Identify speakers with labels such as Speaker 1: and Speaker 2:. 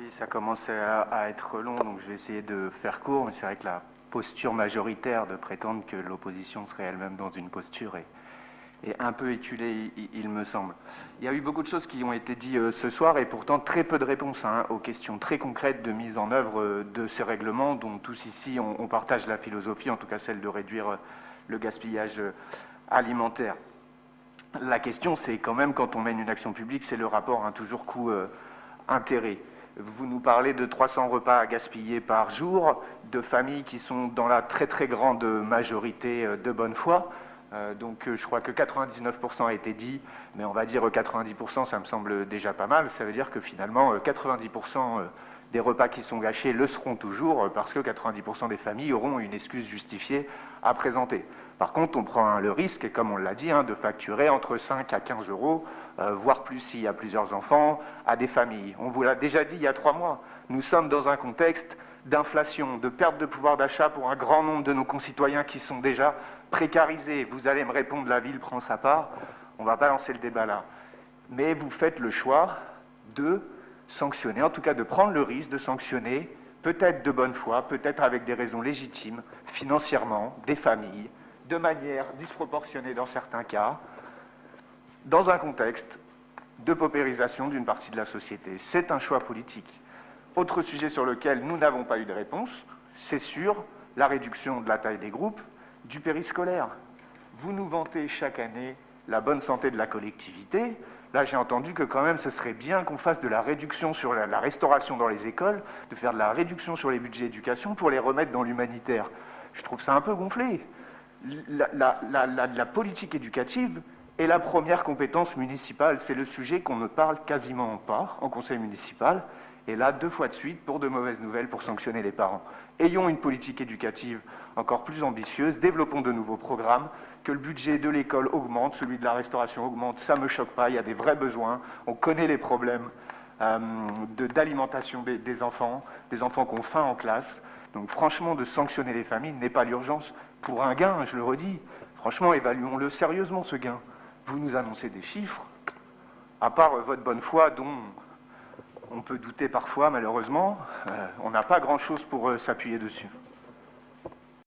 Speaker 1: Oui, ça commence à être long, donc je vais essayer de faire court, mais c'est vrai que la posture majoritaire de prétendre que l'opposition serait elle-même dans une posture est un peu éculée, il me semble. Il y a eu beaucoup de choses qui ont été dites ce soir et pourtant très peu de réponses aux questions très concrètes de mise en œuvre de ces règlements dont tous ici on partage la philosophie, en tout cas celle de réduire le gaspillage alimentaire. La question, c'est quand même, quand on mène une action publique, c'est le rapport toujours coût-intérêt. Vous nous parlez de 300 repas à gaspiller par jour, de familles qui sont dans la très très grande majorité de bonne foi. Donc je crois que 99% a été dit, mais on va dire 90%, ça me semble déjà pas mal. Ça veut dire que finalement 90% des repas qui sont gâchés le seront toujours parce que 90% des familles auront une excuse justifiée à présenter. Par contre, on prend le risque, comme on l'a dit, de facturer entre 5 à 15 euros, voire plus s'il y a plusieurs enfants, à des familles. On vous l'a déjà dit il y a 3 mois. Nous sommes dans un contexte d'inflation, de perte de pouvoir d'achat pour un grand nombre de nos concitoyens qui sont déjà précarisés. Vous allez me répondre, la ville prend sa part. On ne va pas lancer le débat là. Mais vous faites le choix de sanctionner, en tout cas de prendre le risque de sanctionner, peut-être de bonne foi, peut-être avec des raisons légitimes, financièrement, des familles, de manière disproportionnée dans certains cas, dans un contexte de paupérisation d'une partie de la société. C'est un choix politique. Autre sujet sur lequel nous n'avons pas eu de réponse, c'est sur la réduction de la taille des groupes du périscolaire. Vous nous vantez chaque année la bonne santé de la collectivité. Là, j'ai entendu que quand même, ce serait bien qu'on fasse de la réduction sur la restauration dans les écoles, de faire de la réduction sur les budgets d'éducation pour les remettre dans l'humanitaire. Je trouve ça un peu gonflé. La politique éducative est la première compétence municipale. C'est le sujet qu'on ne parle quasiment pas en conseil municipal. Et là, 2 fois de suite, pour de mauvaises nouvelles, pour sanctionner les parents. Ayons une politique éducative encore plus ambitieuse, développons de nouveaux programmes, que le budget de l'école augmente, celui de la restauration augmente, ça ne me choque pas, il y a des vrais besoins, on connaît les problèmes d'alimentation des enfants qui ont faim en classe. Donc franchement, de sanctionner les familles n'est pas l'urgence. Pour un gain, je le redis, franchement, évaluons-le sérieusement, ce gain. Vous nous annoncez des chiffres, à part votre bonne foi dont on peut douter parfois, malheureusement, on n'a pas grand-chose pour s'appuyer dessus.